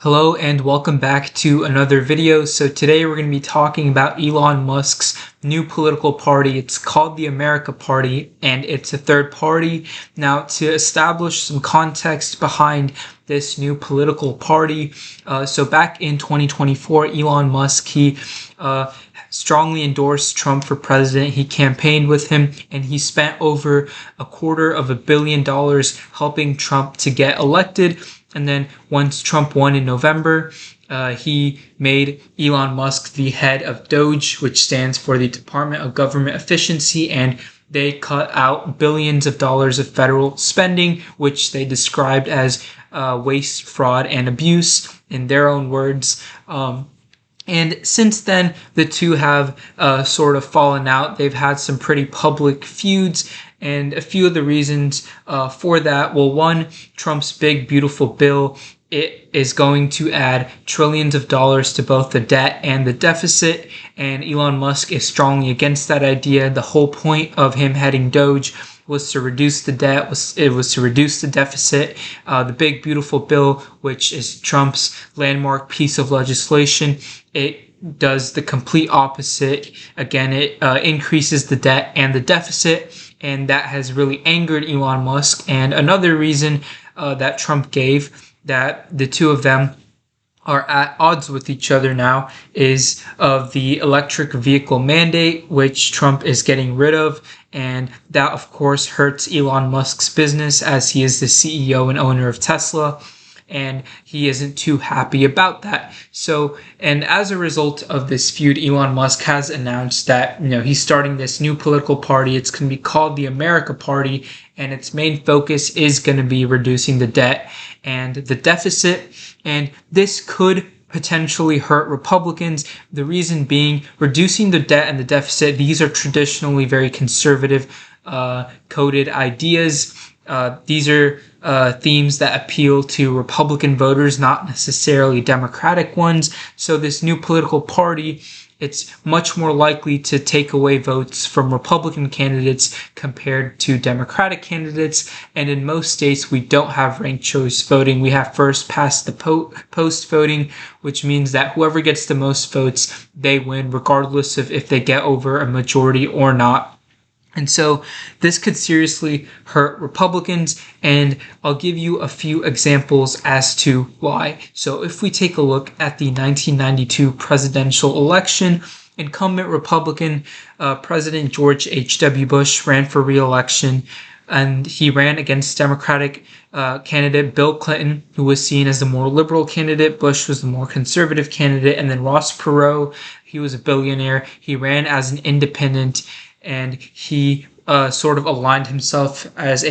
Hello and welcome back to another video. So today we're going to be talking about Elon Musk's new political party. It's called the America Party and it's a third party. Now, to establish some context behind this new political party, so back in 2024, Elon Musk, he strongly endorsed Trump for president. He campaigned with him and he spent over $250 million helping Trump to get elected. And then once Trump won in November, he made Elon Musk the head of DOGE, which stands for the Department of Government Efficiency, and they cut out billions of dollars of federal spending, which they described as waste, fraud, and abuse in their own words. And since then, the two have sort of fallen out. They've had some pretty public feuds, and a few of the reasons for that. Well, one, Trump's big, beautiful bill, it is going to add trillions of dollars to both the debt and the deficit, and Elon Musk is strongly against that idea. The whole point of him heading DOGE was to reduce the debt, it was to reduce the deficit. The big, beautiful bill, which is Trump's landmark piece of legislation, it does the complete opposite. Again, it increases the debt and the deficit, and that has really angered Elon Musk. And another reason that Trump gave that the two of them are at odds with each other now is of the electric vehicle mandate, which Trump is getting rid of. And that, of course, hurts Elon Musk's business as he is the CEO and owner of Tesla. And he isn't too happy about that. So, and as a result of this feud, Elon Musk has announced that, he's starting this new political party. It's going to be called the America Party, and its main focus is going to be reducing the debt and the deficit. And this could potentially hurt Republicans. The reason being, reducing the debt and the deficit, these are traditionally very conservative coded ideas. These are themes that appeal to Republican voters, not necessarily Democratic ones. So this new political party, it's much more likely to take away votes from Republican candidates compared to Democratic candidates. And in most states, we don't have ranked choice voting. We have first past the post voting, which means that whoever gets the most votes, they win, regardless of if they get over a majority or not. And so this could seriously hurt Republicans, and I'll give you a few examples as to why. So if we take a look at the 1992 presidential election, incumbent Republican President George H.W. Bush ran for re-election, and he ran against Democratic candidate Bill Clinton, who was seen as the more liberal candidate. Bush was the more conservative candidate. And then Ross Perot, he was a billionaire. He ran as an independent, and he sort of aligned himself as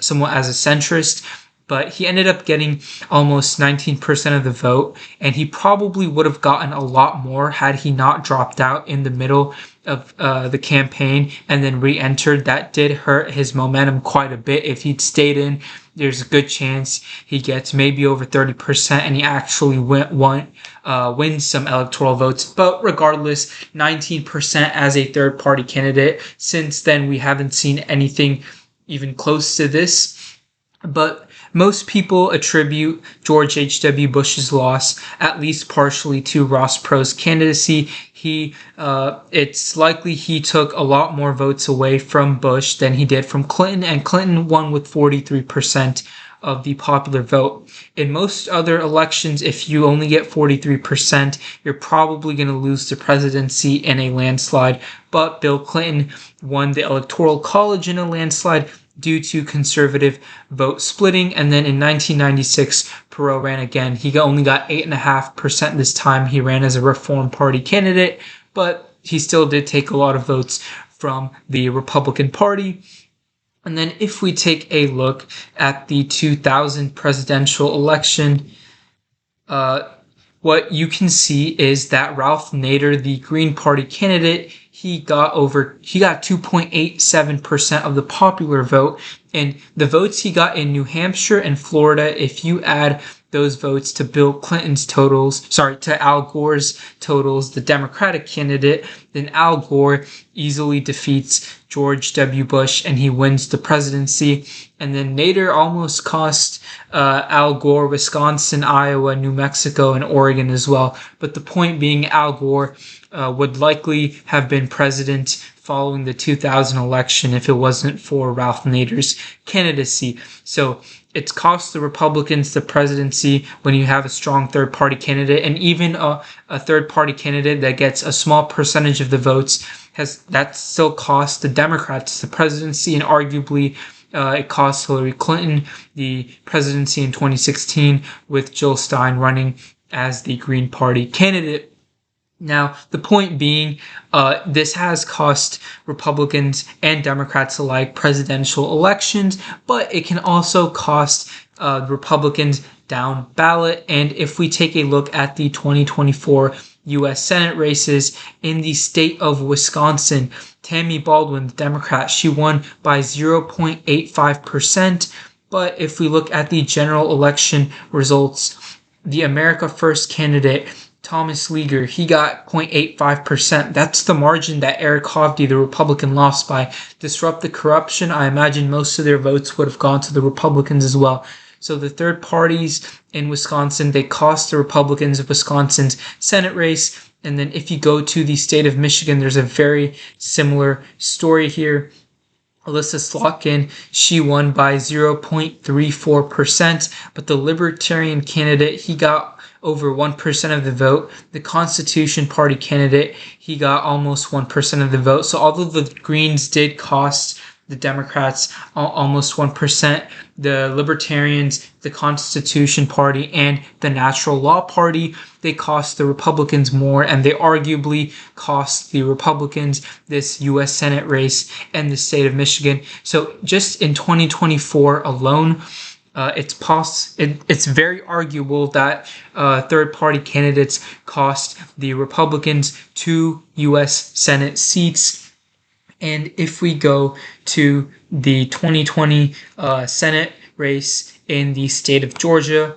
somewhat as a centrist, but he ended up getting almost 19% of the vote, and he probably would have gotten a lot more had he not dropped out in the middle of the campaign and then re-entered. That did hurt his momentum quite a bit. If he'd stayed in, there's a good chance he gets maybe over 30% and he actually wins some electoral votes. But regardless, 19% as a third party candidate. Since then, we haven't seen anything even close to this. But most people attribute George H.W. Bush's loss at least partially to Ross Perot's candidacy. It's likely he took a lot more votes away from Bush than he did from Clinton, and Clinton won with 43% of the popular vote. In most other elections, if you only get 43%, you're probably going to lose the presidency in a landslide. But Bill Clinton won the Electoral College in a landslide due to conservative vote splitting. And then in 1996, Perot ran again. He only got 8.5% this time. He ran as a Reform Party candidate, but he still did take a lot of votes from the Republican Party. And then if we take a look at the 2000 presidential election, what you can see is that Ralph Nader, the Green Party candidate, he got 2.87% of the popular vote. And the votes he got in New Hampshire and Florida, if you add those votes to to Al Gore's totals, the Democratic candidate, then Al Gore easily defeats George W. Bush and he wins the presidency. And then Nader almost cost Al Gore Wisconsin, Iowa, New Mexico, and Oregon as well. But the point being, Al Gore would likely have been president following the 2000 election if it wasn't for Ralph Nader's candidacy. So it's cost the Republicans the presidency when you have a strong third-party candidate, and even a third-party candidate that gets a small percentage of the votes that still cost the Democrats the presidency, and arguably it cost Hillary Clinton the presidency in 2016 with Jill Stein running as the Green Party candidate. Now, the point being, this has cost Republicans and Democrats alike presidential elections, but it can also cost Republicans down ballot. And if we take a look at the 2024 U.S. Senate races in the state of Wisconsin, Tammy Baldwin, the Democrat, she won by 0.85%. But if we look at the general election results, the America First candidate, Thomas Leaguer, he got 0.85%. That's the margin that Eric Hovde, the Republican, lost by. Disrupt the corruption, I imagine most of their votes would have gone to the Republicans as well. So the third parties in Wisconsin, they cost the Republicans of Wisconsin's Senate race. And then if you go to the state of Michigan, there's a very similar story here. Alyssa Slotkin, she won by 0.34%, but the Libertarian candidate, he got over 1% of the vote. The Constitution Party candidate, he got almost 1% of the vote. So although the Greens did cost the Democrats almost 1%, the Libertarians, the Constitution Party, and the Natural Law Party, they cost the Republicans more, and they arguably cost the Republicans this U.S. Senate race and the state of Michigan. So just in 2024 alone, it's very arguable that third-party candidates cost the Republicans 2 U.S. Senate seats. And if we go to the 2020 Senate race in the state of Georgia,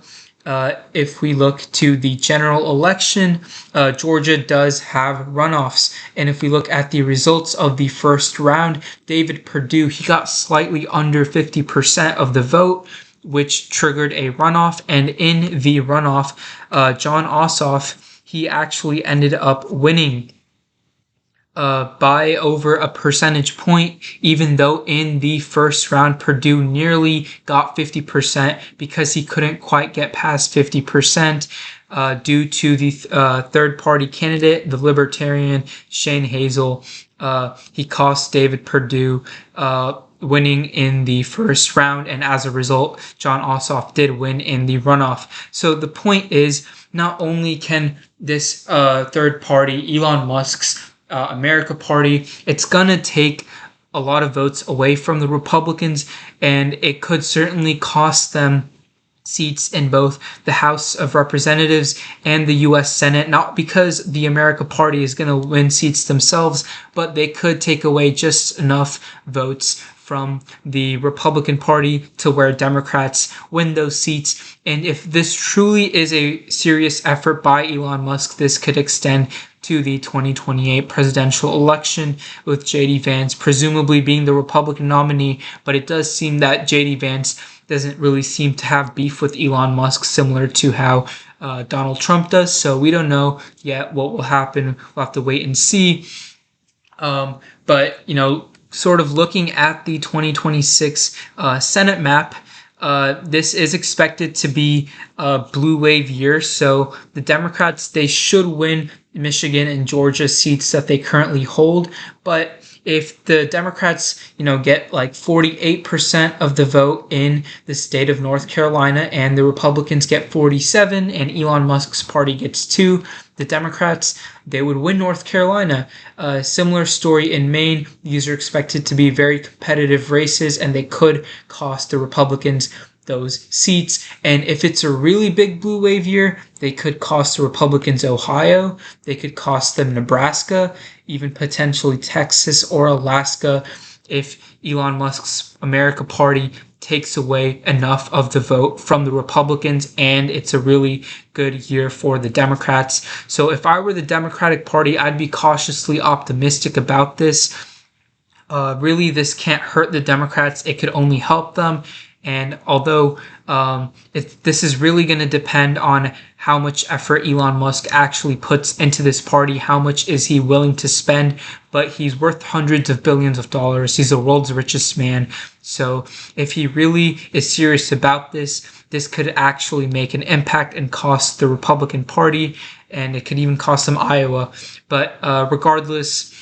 if we look to the general election, Georgia does have runoffs. And if we look at the results of the first round, David Perdue, he got slightly under 50% of the vote, which triggered a runoff. And in the runoff, Jon Ossoff, he actually ended up winning by over a percentage point, even though in the first round, Perdue nearly got 50% because he couldn't quite get past 50% due to the third-party candidate, the Libertarian Shane Hazel. He cost David Perdue winning in the first round, and as a result, Jon Ossoff did win in the runoff. So the point is, not only can this third party, Elon Musk's America Party, it's gonna take a lot of votes away from the Republicans, and it could certainly cost them seats in both the House of Representatives and the U.S. Senate, not because the America Party is going to win seats themselves, but they could take away just enough votes from the Republican Party to where Democrats win those seats. And if this truly is a serious effort by Elon Musk, this could extend to the 2028 presidential election, with J.D. Vance presumably being the Republican nominee. But it does seem that J.D. Vance doesn't really seem to have beef with Elon Musk, similar to how Donald Trump does. So we don't know yet what will happen. We'll have to wait and see. But, you know, sort of looking at the 2026 Senate map, this is expected to be a blue wave year. So the Democrats, they should win Michigan and Georgia seats that they currently hold. But if the Democrats, get like 48% of the vote in the state of North Carolina, and the Republicans get 47, and Elon Musk's party gets 2, the Democrats, they would win North Carolina. Similar story in Maine. These are expected to be very competitive races, and they could cost the Republicans those seats. And if it's a really big blue wave year, they could cost the Republicans Ohio, they could cost them Nebraska, even potentially Texas or Alaska, if Elon Musk's America Party takes away enough of the vote from the Republicans, and it's a really good year for the Democrats. So if I were the Democratic Party, I'd be cautiously optimistic about this. Really, this can't hurt the Democrats. It could only help them. And although this is really going to depend on how much effort Elon Musk actually puts into this party, how much is he willing to spend, but he's worth hundreds of billions of dollars. He's the world's richest man. So if he really is serious about this, this could actually make an impact and cost the Republican Party, and it could even cost them Iowa. But regardless,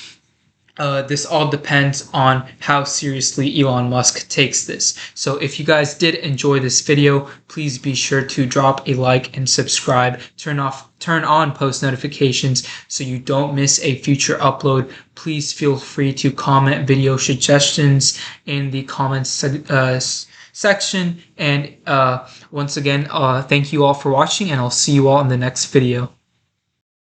this all depends on how seriously Elon Musk takes this. So if you guys did enjoy this video, please be sure to drop a like and subscribe. Turn on post notifications so you don't miss a future upload. Please feel free to comment video suggestions in the comments section. And once again, thank you all for watching, and I'll see you all in the next video.